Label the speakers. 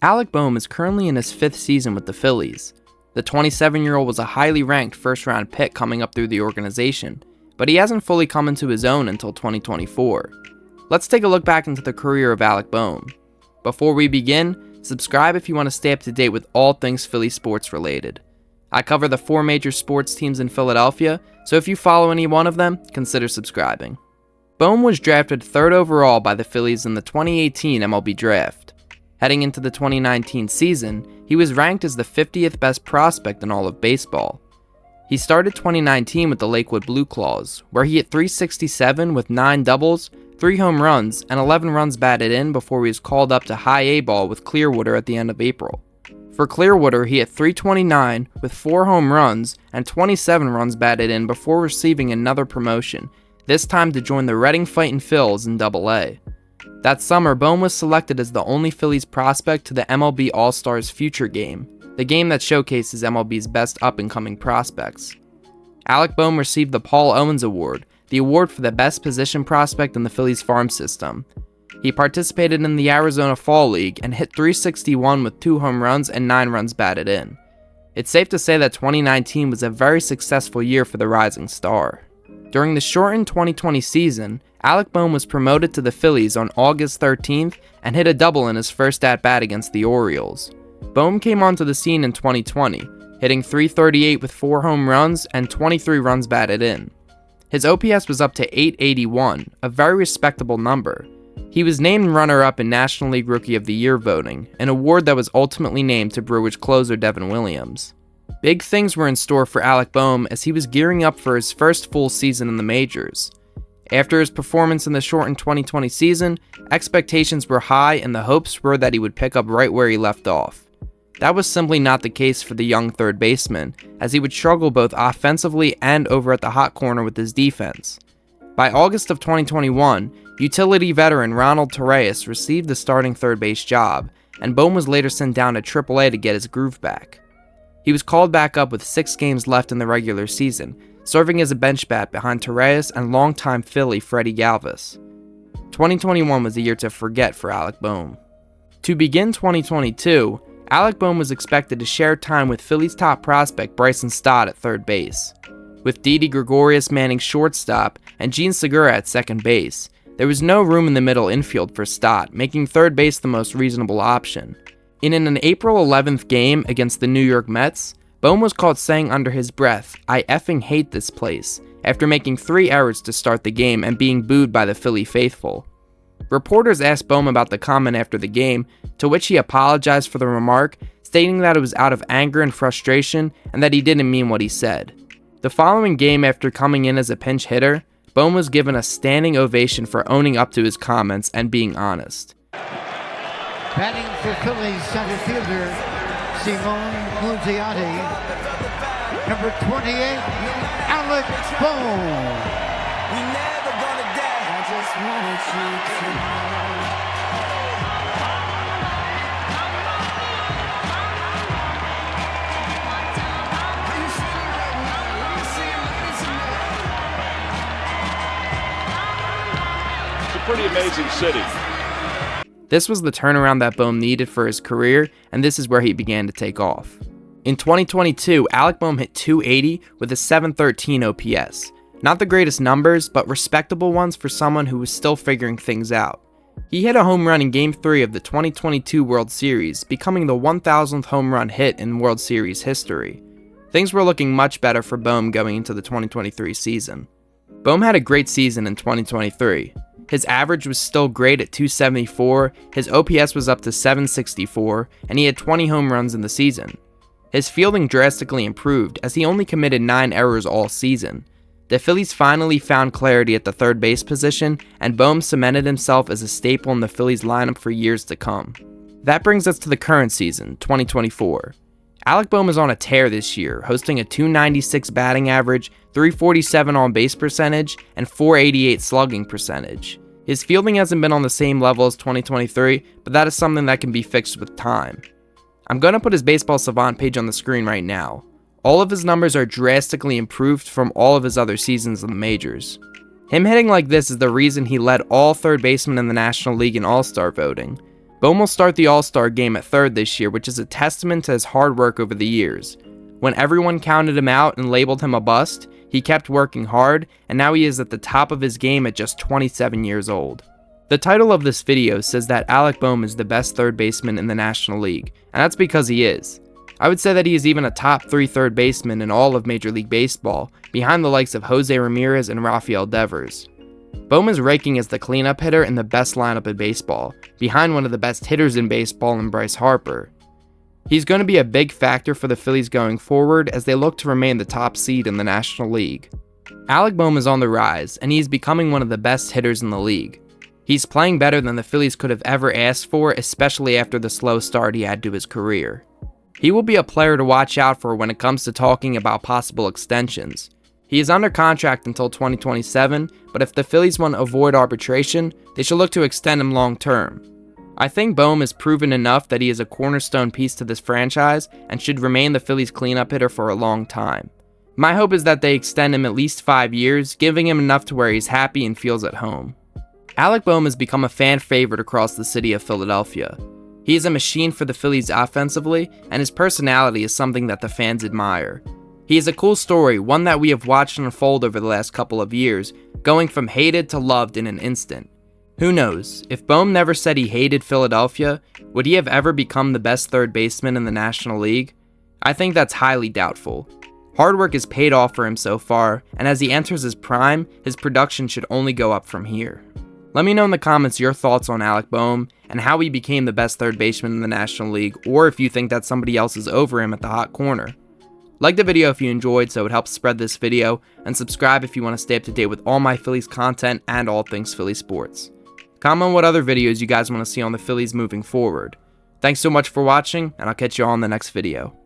Speaker 1: Alec Bohm is currently in his 5th season with the Phillies. The 27-year-old was a highly ranked first-round pick coming up through the organization, but he hasn't fully come into his own until 2024. Let's take a look back into the career of Alec Bohm. Before we begin, subscribe if you want to stay up to date with all things Philly sports related. I cover the 4 major sports teams in Philadelphia, so if you follow any one of them, consider subscribing. Bohm was drafted 3rd overall by the Phillies in the 2018 MLB Draft. Heading into the 2019 season, he was ranked as the 50th best prospect in all of baseball. He started 2019 with the Lakewood Blue Claws, where he hit .367 with 9 doubles, 3 home runs, and 11 runs batted in before he was called up to high A ball with Clearwater at the end of April. For Clearwater, he hit .329 with 4 home runs and 27 runs batted in before receiving another promotion, this time to join the Reading Fightin' Phils in AA. That summer, Bohm was selected as the only Phillies prospect to the MLB All-Stars Future Game, the game that showcases MLB's best up-and-coming prospects. Alec Bohm received the Paul Owens Award, the award for the best position prospect in the Phillies farm system. He participated in the Arizona Fall League and hit .361 with 2 home runs and 9 runs batted in. It's safe to say that 2019 was a very successful year for the rising star. During the shortened 2020 season, Alec Bohm was promoted to the Phillies on August 13th and hit a double in his first at-bat against the Orioles. Bohm came onto the scene in 2020, hitting .338 with 4 home runs and 23 runs batted in. His OPS was up to .881, a very respectable number. He was named runner-up in National League Rookie of the Year voting, an award that was ultimately named to Brewers closer Devin Williams. Big things were in store for Alec Bohm as he was gearing up for his first full season in the majors. After his performance in the shortened 2020 season, expectations were high and the hopes were that he would pick up right where he left off. That was simply not the case for the young third baseman, as he would struggle both offensively and over at the hot corner with his defense. By August of 2021, utility veteran Ronald Torreyes received the starting third base job, and Bohm was later sent down to AAA to get his groove back. He was called back up with 6 games left in the regular season, serving as a bench bat behind Torreyes and longtime Philly Freddie Galvis. 2021 was a year to forget for Alec Bohm. To begin 2022, Alec Bohm was expected to share time with Phillies top prospect Bryson Stott at third base. With Didi Gregorius manning shortstop and Gene Segura at second base, there was no room in the middle infield for Stott, making third base the most reasonable option. In an April 11th game against the New York Mets, Bohm was caught saying under his breath, "I effing hate this place," after making 3 errors to start the game and being booed by the Philly faithful. Reporters asked Bohm about the comment after the game, to which he apologized for the remark, stating that it was out of anger and frustration and that he didn't mean what he said. The following game, after coming in as a pinch hitter, Bohm was given a standing ovation for owning up to his comments and being honest.
Speaker 2: Batting for Phillies center fielder, Simone Munziati. Number 28, Alec Bohm.
Speaker 3: We never gonna die. I just want you to know. How you feeling right now? Let me see you, ladies and gentlemen.
Speaker 4: It's a pretty amazing city.
Speaker 1: This was the turnaround that Bohm needed for his career, and this is where he began to take off. In 2022, Alec Bohm hit .280 with a .713 OPS. Not the greatest numbers, but respectable ones for someone who was still figuring things out. He hit a home run in Game 3 of the 2022 World Series, becoming the 1,000th home run hit in World Series history. Things were looking much better for Bohm going into the 2023 season. Bohm had a great season in 2023. His average was still great at .274, his OPS was up to .764, and he had 20 home runs in the season. His fielding drastically improved, as he only committed 9 errors all season. The Phillies finally found clarity at the third base position, and Bohm cemented himself as a staple in the Phillies lineup for years to come. That brings us to the current season, 2024. Alec Bohm is on a tear this year, hosting a .296 batting average, .347 on-base percentage, and .488 slugging percentage. His fielding hasn't been on the same level as 2023, but that is something that can be fixed with time. I'm going to put his Baseball Savant page on the screen right now. All of his numbers are drastically improved from all of his other seasons in the majors. Him hitting like this is the reason he led all third basemen in the National League in All-Star voting. Bohm will start the All-Star game at third this year, which is a testament to his hard work over the years. When everyone counted him out and labeled him a bust, he kept working hard, and now he is at the top of his game at just 27 years old. The title of this video says that Alec Bohm is the best third baseman in the National League, and that's because he is. I would say that he is even a top 3 third baseman in all of Major League Baseball, behind the likes of Jose Ramirez and Rafael Devers. Bohm is ranking as the cleanup hitter in the best lineup in baseball, behind one of the best hitters in baseball in Bryce Harper. He's going to be a big factor for the Phillies going forward as they look to remain the top seed in the National League. Alec Bohm is on the rise, and he is becoming one of the best hitters in the league. He's playing better than the Phillies could have ever asked for, especially after the slow start he had to his career. He will be a player to watch out for when it comes to talking about possible extensions. He is under contract until 2027, but if the Phillies want to avoid arbitration, they should look to extend him long term. I think Bohm has proven enough that he is a cornerstone piece to this franchise and should remain the Phillies cleanup hitter for a long time. My hope is that they extend him at least 5 years, giving him enough to where he's happy and feels at home. Alec Bohm has become a fan favorite across the city of Philadelphia. He is a machine for the Phillies offensively, and his personality is something that the fans admire. He is a cool story, one that we have watched unfold over the last couple of years, going from hated to loved in an instant. Who knows, if Bohm never said he hated Philadelphia, would he have ever become the best third baseman in the National League? I think that's highly doubtful. Hard work has paid off for him so far, and as he enters his prime, his production should only go up from here. Let me know in the comments your thoughts on Alec Bohm and how he became the best third baseman in the National League, or if you think that somebody else is over him at the hot corner. Like the video if you enjoyed so it helps spread this video, and subscribe if you want to stay up to date with all my Phillies content and all things Philly sports. Comment what other videos you guys want to see on the Phillies moving forward. Thanks so much for watching, and I'll catch you all in the next video.